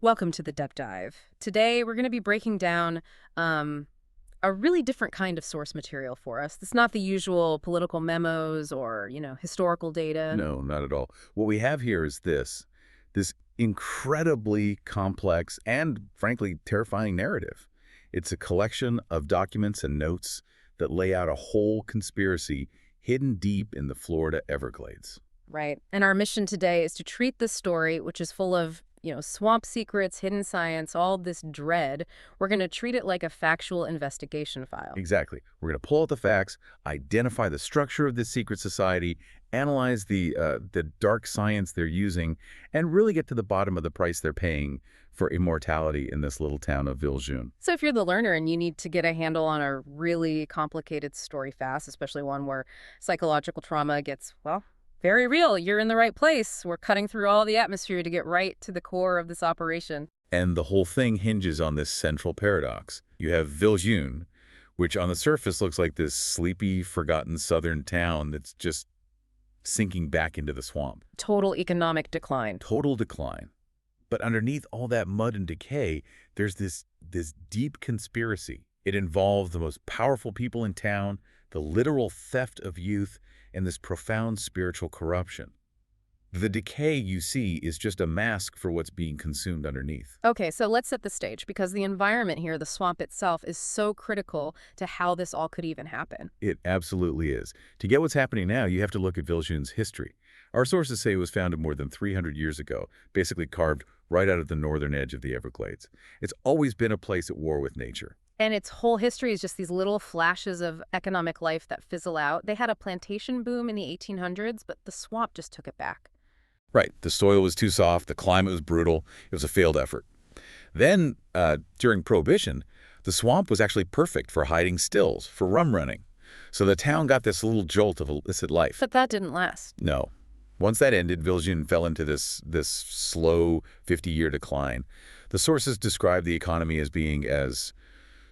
Welcome to the Deep Dive. Today, we're going to be breaking down a really different kind of source material for us. It's not the usual political memos or, historical data. No, not at all. What we have here is this incredibly complex and, frankly, terrifying narrative. It's a collection of documents and notes that lay out a whole conspiracy hidden deep in the Florida Everglades. Right. And our mission today is to treat this story, which is full of, swamp secrets, hidden science, all this dread. We're going to treat it like a factual investigation file. Exactly. We're going to pull out the facts, identify the structure of this secret society, analyze the dark science they're using, and really get to the bottom of the price they're paying for immortality in this little town of Villejeune. So if you're the learner and you need to get a handle on a really complicated story fast, especially one where psychological trauma gets, well, very real, you're in the right place. We're cutting through all the atmosphere to get right to the core of this operation. And the whole thing hinges on this central paradox. You have Villejeune, which on the surface looks like this sleepy, forgotten southern town that's just sinking back into the swamp. Total economic decline. Total decline. But underneath all that mud and decay, there's this deep conspiracy. It involves the most powerful people in town, the literal theft of youth, and this profound spiritual corruption. The decay you see is just a mask for what's being consumed underneath. Okay, so let's set the stage because the environment here, the swamp itself, is so critical to how this all could even happen. It absolutely is. To get what's happening now, you have to look at Villejeune's history. Our sources say it was founded more than 300 years ago, basically carved right out of the northern edge of the Everglades. It's always been a place at war with nature. And its whole history is just these little flashes of economic life that fizzle out. They had a plantation boom in the 1800s, but the swamp just took it back. Right. The soil was too soft. The climate was brutal. It was a failed effort. Then, during Prohibition, the swamp was actually perfect for hiding stills, for rum running. So the town got this little jolt of illicit life. But that didn't last. No. Once that ended, Villejeune fell into this slow 50-year decline. The sources describe the economy as being as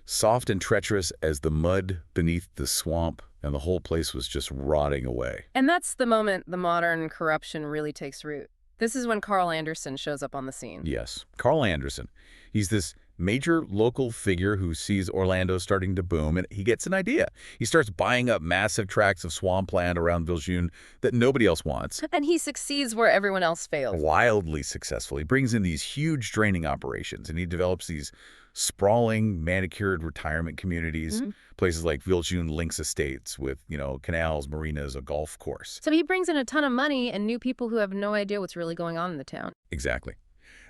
soft and treacherous as the mud beneath the swamp, and the whole place was just rotting away. And that's the moment the modern corruption really takes root. This is when Carl Anderson shows up on the scene. Yes, Carl Anderson. He's this major local figure who sees Orlando starting to boom, and he gets an idea. He starts buying up massive tracts of swampland around Villejeune that nobody else wants. And he succeeds where everyone else fails. Wildly successful. He brings in these huge draining operations, and he develops these sprawling, manicured retirement communities, places like Villejeune Links Estates with, canals, marinas, a golf course. So he brings in a ton of money and new people who have no idea what's really going on in the town. Exactly.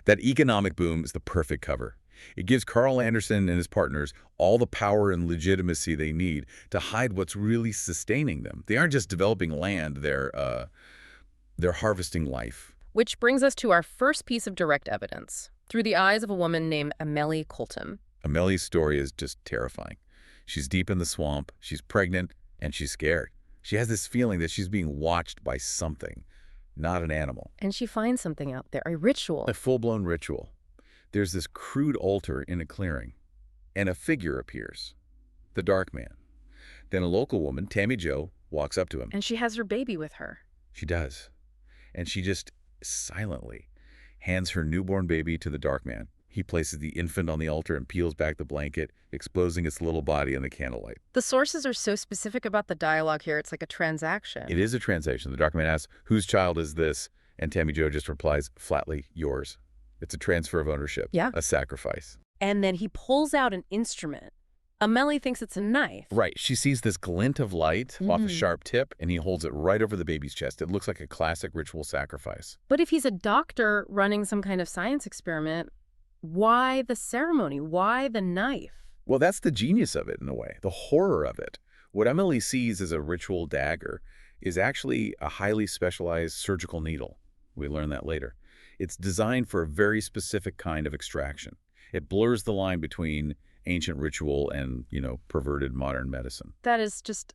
That economic boom is the perfect cover. It gives Carl Anderson and his partners all the power and legitimacy they need to hide what's really sustaining them. They aren't just developing land, they're harvesting life. Which brings us to our first piece of direct evidence, through the eyes of a woman named Amélie Colton. Amélie's story is just terrifying. She's deep in the swamp, she's pregnant, and she's scared. She has this feeling that she's being watched by something, not an animal. And she finds something out there, a ritual. A full-blown ritual. There's this crude altar in a clearing, and a figure appears, the Dark Man. Then a local woman, Tammy Jo, walks up to him. And she has her baby with her. She does. And she just silently hands her newborn baby to the Dark Man. He places the infant on the altar and peels back the blanket, exposing its little body in the candlelight. The sources are so specific about the dialogue here, it's like a transaction. It is a transaction. The Dark Man asks, "Whose child is this?" And Tammy Jo just replies, flatly, "Yours." It's a transfer of ownership. Yeah. A sacrifice. And then he pulls out an instrument. Amélie thinks it's a knife. Right. She sees this glint of light off a sharp tip, and he holds it right over the baby's chest. It looks like a classic ritual sacrifice. But if he's a doctor running some kind of science experiment, why the ceremony? Why the knife? Well, that's the genius of it, in a way, the horror of it. What Amélie sees as a ritual dagger is actually a highly specialized surgical needle. We learn that later. It's designed for a very specific kind of extraction. It blurs the line between ancient ritual and, perverted modern medicine. That is just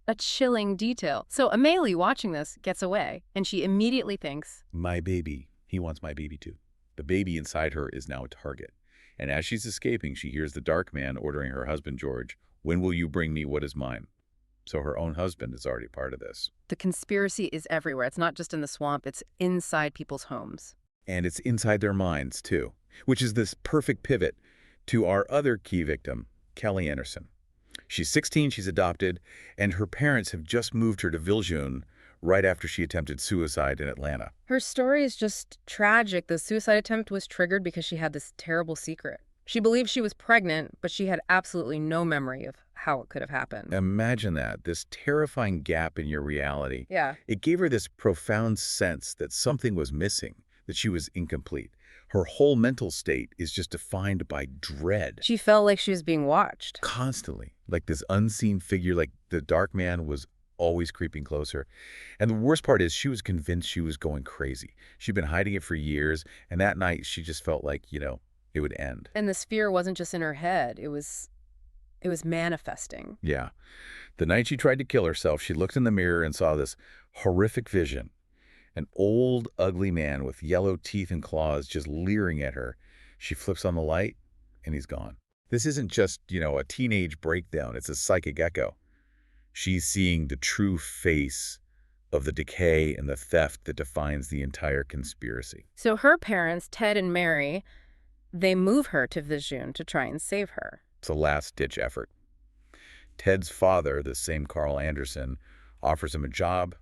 a chilling detail. So Amélie, watching this, gets away, and she immediately thinks, My baby. He wants my baby too. The baby inside her is now a target. And as she's escaping, she hears the Dark Man ordering her husband, George, "When will you bring me what is mine?" So her own husband is already part of this. the conspiracy is everywhere. It's not just in the swamp, it's inside people's homes. And it's inside their minds, too. which is this perfect pivot to our other key victim, Kelly Anderson. She's 16, she's adopted, and her parents have just moved her to Villejeune right after she attempted suicide in Atlanta. Her story is just tragic. The suicide attempt was triggered because she had this terrible secret. She believed she was pregnant, but she had absolutely no memory of how it could have happened. Imagine that, this terrifying gap in your reality. Yeah. It gave her this profound sense that something was missing, that she was incomplete. Her whole mental state is just defined by dread. She felt like she was being watched. Constantly, like this unseen figure, like the dark man was always creeping closer. And the worst part is she was convinced she was going crazy. She'd been hiding it for years, and that night she just felt like, it would end. And this fear wasn't just in her head. It was manifesting. Yeah. The night she tried to kill herself, she looked in the mirror and saw this horrific vision. An old, ugly man with yellow teeth and claws just leering at her. She flips on the light, and he's gone. This isn't just, a teenage breakdown. It's a psychic echo. She's seeing the true face of the decay and the theft that defines the entire conspiracy. So her parents, Ted and Mary, they move her to Villejeune to try and save her. It's a last-ditch effort. Ted's father, the same Carl Anderson, offers him a job,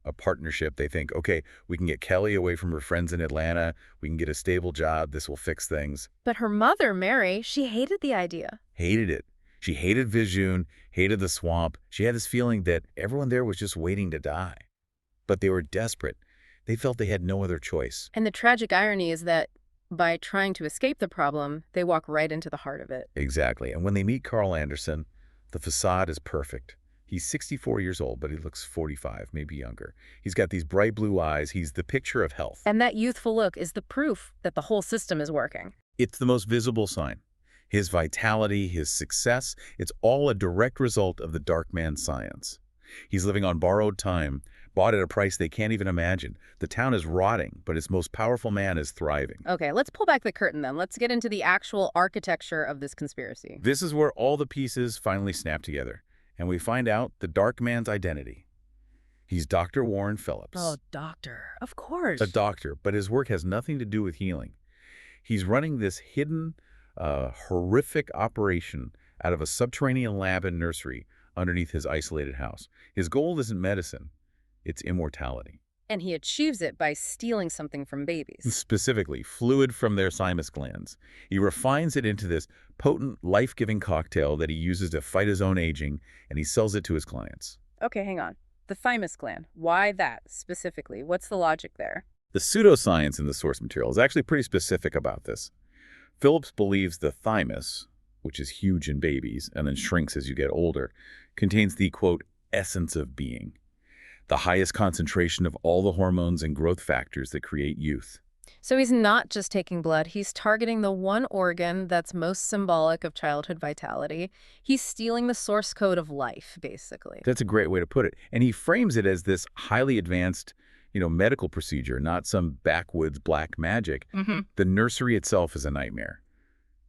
a partnership. They think, okay, we can get Kelly away from her friends in Atlanta. We can get a stable job. This will fix things. But her mother, Mary, she hated the idea. Hated it. She hated Villejeune, hated the swamp. She had this feeling that everyone there was just waiting to die. But they were desperate. They felt they had no other choice. And the tragic irony is that by trying to escape the problem, they walk right into the heart of it. Exactly. And when they meet Carl Anderson, the facade is perfect. He's 64 years old, but he looks 45, maybe younger. He's got these bright blue eyes. He's the picture of health. And that youthful look is the proof that the whole system is working. It's the most visible sign. His vitality, his success, it's all a direct result of the dark man's science. He's living on borrowed time, bought at a price they can't even imagine. The town is rotting, but its most powerful man is thriving. Okay, let's pull back the curtain then. Let's get into the actual architecture of this conspiracy. This is where all the pieces finally snap together, and we find out the dark man's identity. He's Dr. Warren Phillips. Oh, doctor. Of course. A doctor, but his work has nothing to do with healing. He's running this hidden, horrific operation out of a subterranean lab and nursery underneath his isolated house. His goal isn't medicine, it's immortality. And he achieves it by stealing something from babies. Specifically, fluid from their thymus glands. He refines it into this potent, life-giving cocktail that he uses to fight his own aging, and he sells it to his clients. Okay, hang on. The thymus gland. Why that specifically? What's the logic there? The pseudoscience in the source material is actually pretty specific about this. Phillips believes the thymus, which is huge in babies and then shrinks as you get older, contains the, quote, essence of being, the highest concentration of all the hormones and growth factors that create youth. So he's not just taking blood, he's targeting the one organ that's most symbolic of childhood vitality. He's stealing the source code of life, basically. That's a great way to put it. And he frames it as this highly advanced, medical procedure, not some backwoods black magic. The nursery itself is a nightmare.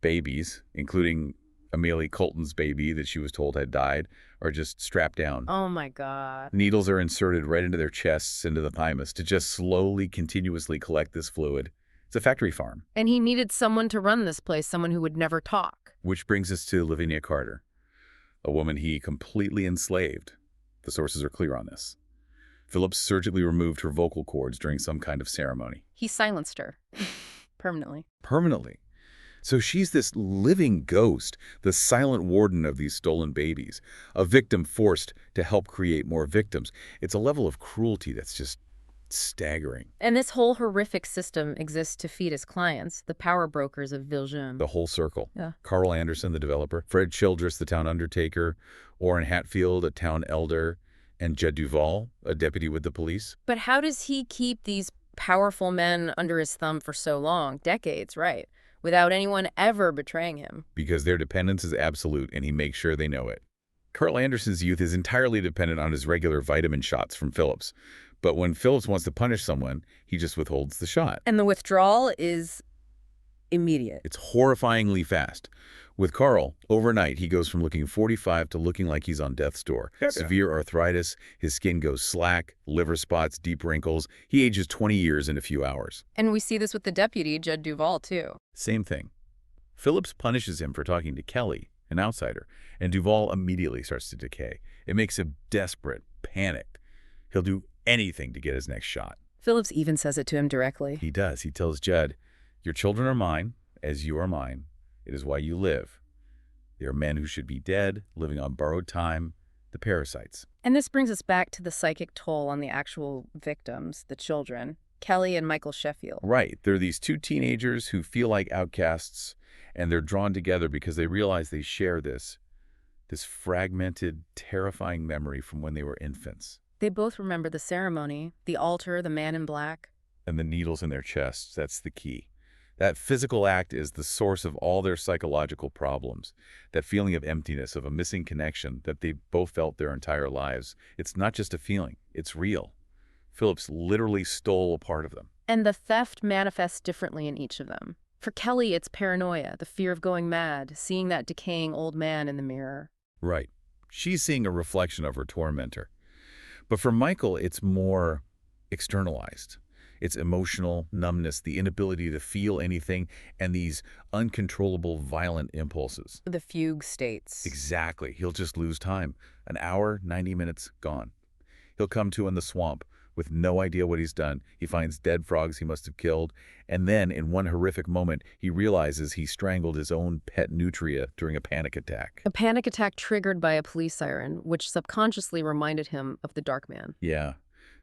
Babies, including Amelie Colton's baby that she was told had died, are just strapped down. Oh my God. Needles are inserted right into their chests, into the thymus, to just slowly, continuously collect this fluid. It's a factory farm. And he needed someone to run this place, someone who would never talk. Which brings us to Lavinia Carter, a woman he completely enslaved. The sources are clear on this. Phillips surgically removed her vocal cords during some kind of ceremony. He silenced her. Permanently. Permanently. So she's this living ghost, the silent warden of these stolen babies, a victim forced to help create more victims. It's a level of cruelty that's just staggering. And this whole horrific system exists to feed his clients, the power brokers of Villejeune. The whole circle. Yeah. Carl Anderson, the developer, Fred Childress, the town undertaker, Orrin Hatfield, a town elder, and Jed Duval, a deputy with the police. But how does he keep these powerful men under his thumb for so long? Decades, right? Without anyone ever betraying him. Because their dependence is absolute, and he makes sure they know it. Carl Anderson's youth is entirely dependent on his regular vitamin shots from Phillips. But when Phillips wants to punish someone, he just withholds the shot. And the withdrawal is immediate. It's horrifyingly fast. With Carl, overnight, he goes from looking 45 to looking like he's on death's door. Severe arthritis, his skin goes slack, liver spots, deep wrinkles. He ages 20 years in a few hours. And we see this with the deputy, Judd Duval, too. Same thing. Phillips punishes him for talking to Kelly, an outsider, and Duval immediately starts to decay. It makes him desperate, panicked. He'll do anything to get his next shot. Phillips even says it to him directly. He does. He tells Judd, "Your children are mine, as you are mine. It is why you live. They are men who should be dead, living on borrowed time, the parasites." And this brings us back to the psychic toll on the actual victims, the children, Kelly and Michael Sheffield. Right. They're these two teenagers who feel like outcasts, and they're drawn together because they realize they share this fragmented, terrifying memory from when they were infants. They both remember the ceremony, the altar, the man in black. And the needles in their chests, that's the key. That physical act is the source of all their psychological problems. That feeling of emptiness, of a missing connection that they both felt their entire lives. It's not just a feeling, it's real. Phillips literally stole a part of them. And the theft manifests differently in each of them. For Kelly, it's paranoia, the fear of going mad, seeing that decaying old man in the mirror. Right. She's seeing a reflection of her tormentor. But for Michael, it's more externalized. It's emotional numbness, the inability to feel anything, and these uncontrollable violent impulses. The fugue states. Exactly. He'll just lose time. An hour, 90 minutes, gone. He'll come to in the swamp with no idea what he's done. He finds dead frogs he must have killed. And then, in one horrific moment, he realizes he strangled his own pet nutria during a panic attack. A panic attack triggered by a police siren, which subconsciously reminded him of the Dark Man. Yeah.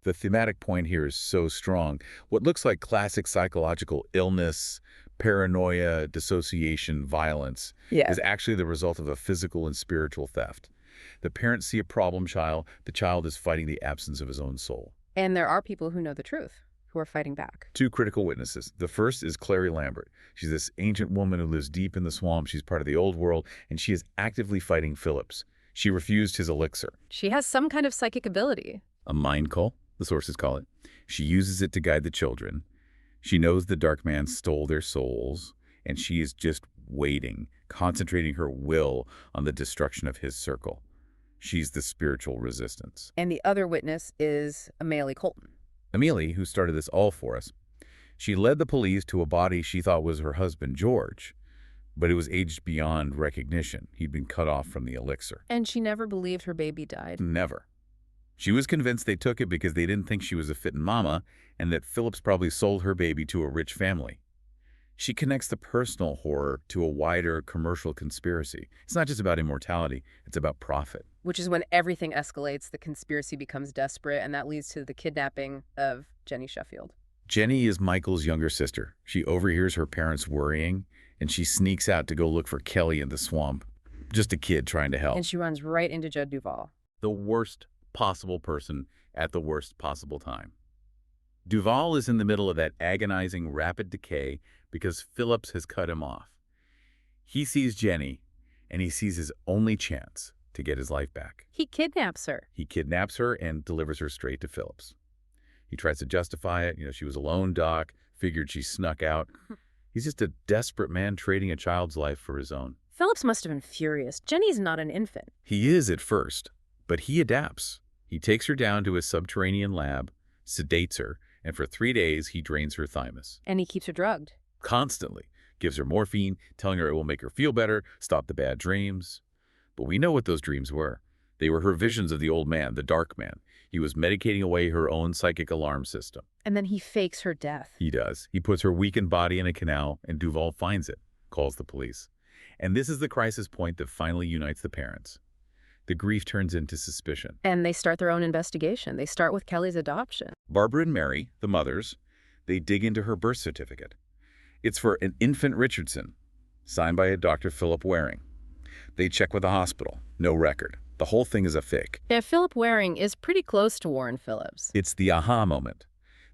The thematic point here is so strong. What looks like classic psychological illness, paranoia, dissociation, violence is actually the result of a physical and spiritual theft. The parents see a problem child. The child is fighting the absence of his own soul. And there are people who know the truth, who are fighting back. Two critical witnesses. The first is Clary Lambert. She's this ancient woman who lives deep in the swamp. She's part of the old world, and she is actively fighting Phillips. She refused his elixir. She has some kind of psychic ability. A mind call, the sources call it. She uses it to guide the children. She knows the Dark Man stole their souls, and she is just waiting, concentrating her will on the destruction of his circle. She's the spiritual resistance. And the other witness is Amelie Colton. Amelie, who started this all for us, she led the police to a body she thought was her husband, George, but it was aged beyond recognition. He'd been cut off from the elixir. And she never believed her baby died. Never. She was convinced they took it because they didn't think she was a fitting mama and that Phillips probably sold her baby to a rich family. She connects the personal horror to a wider commercial conspiracy. It's not just about immortality, it's about profit. Which is when everything escalates, the conspiracy becomes desperate, and that leads to the kidnapping of Jenny Sheffield. Jenny is Michael's younger sister. She overhears her parents worrying, and she sneaks out to go look for Kelly in the swamp. Just a kid trying to help. And she runs right into Judd Duval. The worst possible person at the worst possible time. Duval is in the middle of that agonizing, rapid decay because Phillips has cut him off. He sees Jenny, and he sees his only chance to get his life back. He kidnaps her. He kidnaps her and delivers her straight to Phillips. He tries to justify it. She was alone, Doc, figured she snuck out. He's just a desperate man trading a child's life for his own. Phillips must have been furious. Jenny's not an infant. He is at first, but he adapts. He takes her down to his subterranean lab, sedates her, and for 3 days he drains her thymus. And he keeps her drugged. Constantly. Gives her morphine, telling her it will make her feel better, stop the bad dreams. But we know what those dreams were. They were her visions of the old man, the Dark Man. He was medicating away her own psychic alarm system. And then he fakes her death. He does. He puts her weakened body in a canal, and Duval finds it, calls the police. And this is the crisis point that finally unites the parents. The grief turns into suspicion. And they start their own investigation. They start with Kelly's adoption. Barbara and Mary, the mothers, they dig into her birth certificate. It's for an infant Richardson, signed by a Dr. Philip Waring. They check with the hospital. No record. The whole thing is a fake. Yeah, Philip Waring is pretty close to Warren Phillips. It's the aha moment.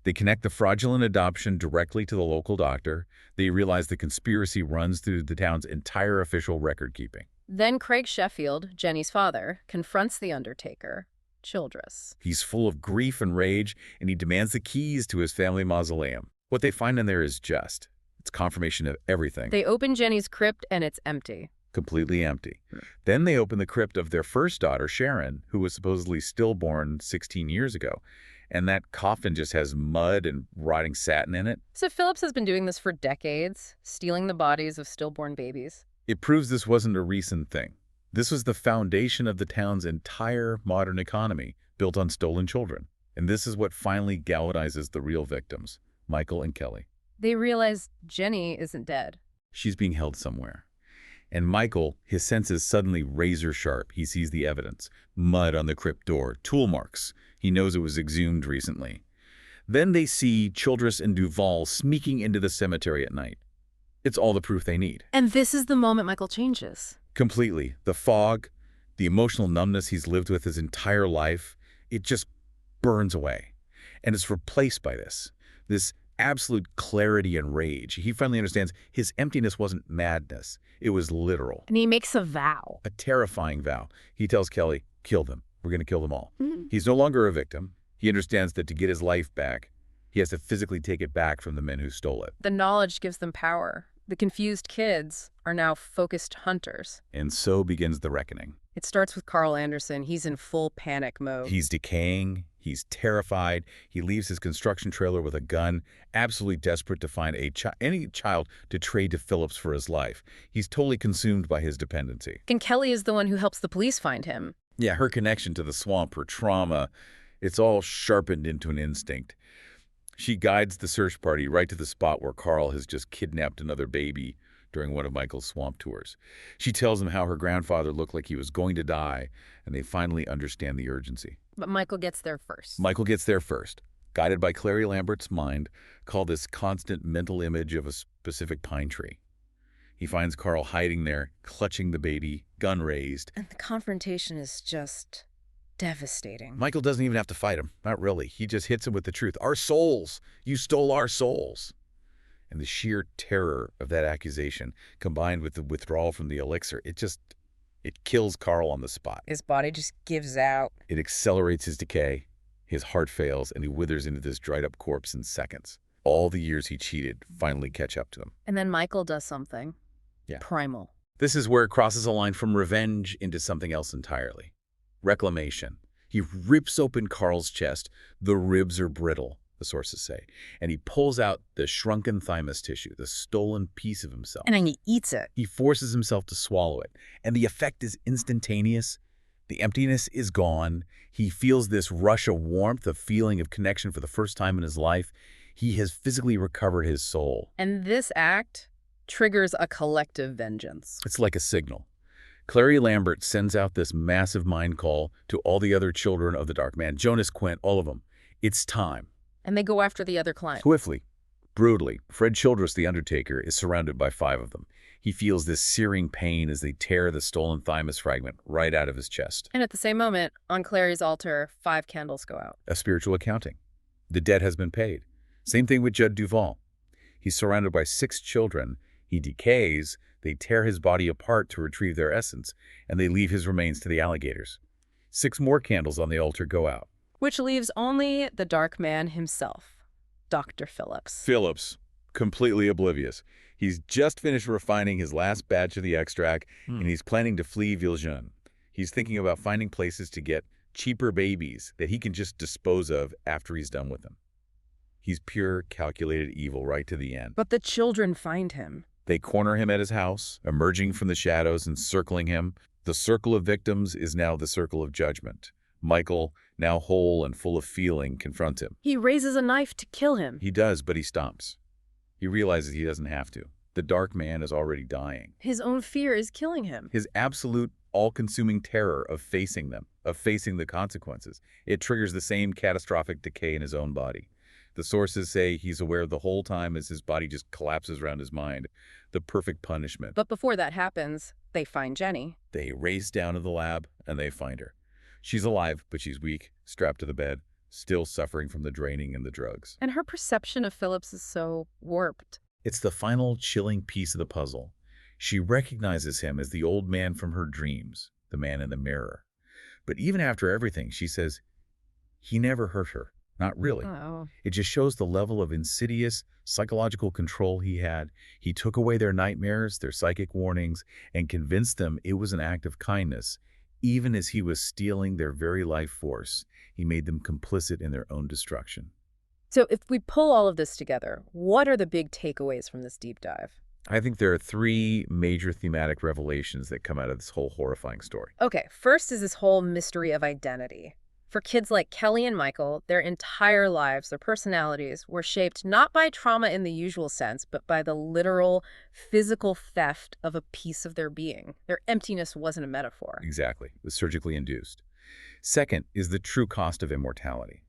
They connect the fraudulent adoption directly to the local doctor. They realize the conspiracy runs through the town's entire official record keeping. Then Craig Sheffield, Jenny's father, confronts the undertaker, Childress. He's full of grief and rage, and he demands the keys to his family mausoleum. What they find in there is it's It's confirmation of everything. They open Jenny's crypt and it's empty. Completely empty. Then they open the crypt of their first daughter, Sharon, who was supposedly stillborn 16 years ago. And that coffin just has mud and rotting satin in it. So Phillips has been doing this for decades, stealing the bodies of stillborn babies. It proves this wasn't a recent thing. This was the foundation of the town's entire modern economy, built on stolen children. And this is what finally galvanizes the real victims, Michael and Kelly. They realize Jenny isn't dead. She's being held somewhere. And Michael, his senses suddenly razor sharp. He sees the evidence. Mud on the crypt door, tool marks. He knows it was exhumed recently. Then they see Childress and Duval sneaking into the cemetery at night. It's all the proof they need. And this is the moment Michael changes. Completely. The fog, the emotional numbness he's lived with his entire life, it just burns away. And it's replaced by this absolute clarity and rage. He finally understands his emptiness wasn't madness. It was literal. And he makes a vow. A terrifying vow. He tells Kelly, kill them. We're going to kill them all. He's no longer a victim. He understands that to get his life back, he has to physically take it back from the men who stole it. The knowledge gives them power. The confused kids are now focused hunters. And so begins the reckoning. It starts with Carl Anderson. He's in full panic mode. He's decaying. He's terrified. He leaves his construction trailer with a gun, absolutely desperate to find any child to trade to Phillips for his life. He's totally consumed by his dependency. And Kelly is the one who helps the police find him. Yeah, her connection to the swamp, her trauma, it's all sharpened into an instinct. She guides the search party right to the spot where Carl has just kidnapped another baby during one of Michael's swamp tours. She tells him how her grandfather looked like he was going to die, and they finally understand the urgency. But Michael gets there first. Michael gets there first, guided by Clary Lambert's mind, called this constant mental image of a specific pine tree. He finds Carl hiding there, clutching the baby, gun raised. And the confrontation is just devastating. Michael doesn't even have to fight him. Not really. He just hits him with the truth. Our souls! You stole our souls! And the sheer terror of that accusation, combined with the withdrawal from the elixir, it kills Carl on the spot. His body just gives out. It accelerates his decay. His heart fails, and he withers into this dried-up corpse in seconds. All the years he cheated finally catch up to him. And then Michael does something. Yeah. Primal. This is where it crosses a line from revenge into something else entirely. Reclamation. He rips open Carl's chest. The ribs are brittle, the sources say. And he pulls out the shrunken thymus tissue, the stolen piece of himself. And then he eats it. He forces himself to swallow it. And the effect is instantaneous. The emptiness is gone. He feels this rush of warmth, a feeling of connection for the first time in his life. He has physically recovered his soul. And this act triggers a collective vengeance. It's like a signal. Clary Lambert sends out this massive mind call to all the other children of the Dark Man. Jonas, Quint, all of them. It's time. And they go after the other client. Swiftly, brutally. Fred Childress, the Undertaker, is surrounded by 5 of them. He feels this searing pain as they tear the stolen thymus fragment right out of his chest. And at the same moment, on Clary's altar, 5 candles go out. A spiritual accounting. The debt has been paid. Same thing with Judd Duval. He's surrounded by 6 children. He decays. They tear his body apart to retrieve their essence, and they leave his remains to the alligators. 6 more candles on the altar go out. Which leaves only the Dark Man himself, Dr. Phillips. Phillips, completely oblivious. He's just finished refining his last batch of the extract, and he's planning to flee Villejeune. He's thinking about finding places to get cheaper babies that he can just dispose of after he's done with them. He's pure, calculated evil right to the end. But the children find him. They corner him at his house, emerging from the shadows and circling him. The circle of victims is now the circle of judgment. Michael, now whole and full of feeling, confronts him. He raises a knife to kill him. He does, but he stops. He realizes he doesn't have to. The Dark Man is already dying. His own fear is killing him. His absolute, all-consuming terror of facing them, of facing the consequences. It triggers the same catastrophic decay in his own body. The sources say he's aware the whole time as his body just collapses around his mind. The perfect punishment. But before that happens, they find Jenny. They race down to the lab, and they find her. She's alive, but she's weak, strapped to the bed, still suffering from the draining and the drugs. And her perception of Phillips is so warped. It's the final chilling piece of the puzzle. She recognizes him as the old man from her dreams, the man in the mirror. But even after everything, she says, he never hurt her. Not really. Oh. It just shows the level of insidious psychological control he had. He took away their nightmares, their psychic warnings, and convinced them it was an act of kindness. Even as he was stealing their very life force, he made them complicit in their own destruction. So if we pull all of this together, what are the big takeaways from this deep dive? I think there are three major thematic revelations that come out of this whole horrifying story. Okay, first is this whole mystery of identity. For kids like Kelly and Michael, their entire lives, their personalities, were shaped not by trauma in the usual sense, but by the literal, physical theft of a piece of their being. Their emptiness wasn't a metaphor. Exactly. It was surgically induced. Second is the true cost of immortality.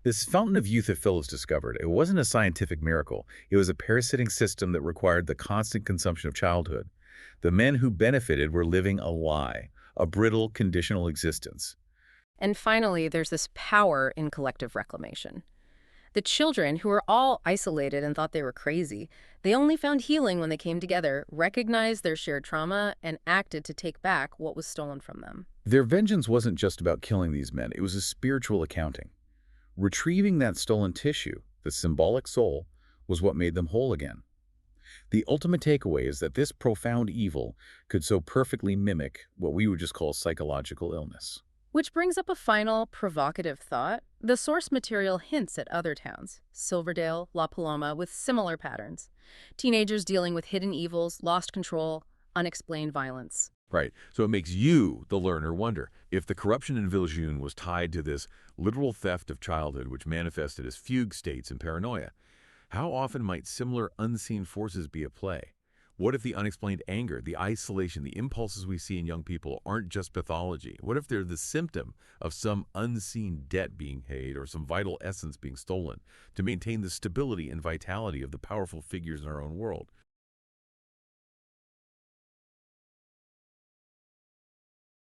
This fountain of youth that Phillips discovered, it wasn't a scientific miracle. It was a parasitic system that required the constant consumption of childhood. The men who benefited were living a lie, a brittle, conditional existence. And finally, there's this power in collective reclamation. The children, who were all isolated and thought they were crazy, they only found healing when they came together, recognized their shared trauma, and acted to take back what was stolen from them. Their vengeance wasn't just about killing these men. It was a spiritual accounting. Retrieving that stolen tissue, the symbolic soul, was what made them whole again. The ultimate takeaway is that this profound evil could so perfectly mimic what we would just call psychological illness. Which brings up a final, provocative thought. The source material hints at other towns, Silverdale, La Paloma, with similar patterns. Teenagers dealing with hidden evils, lost control, unexplained violence. Right. So it makes you, the learner, wonder if the corruption in Villejeune was tied to this literal theft of childhood, which manifested as fugue states and paranoia. How often might similar unseen forces be at play? What if the unexplained anger, the isolation, the impulses we see in young people aren't just pathology? What if they're the symptom of some unseen debt being paid or some vital essence being stolen to maintain the stability and vitality of the powerful figures in our own world?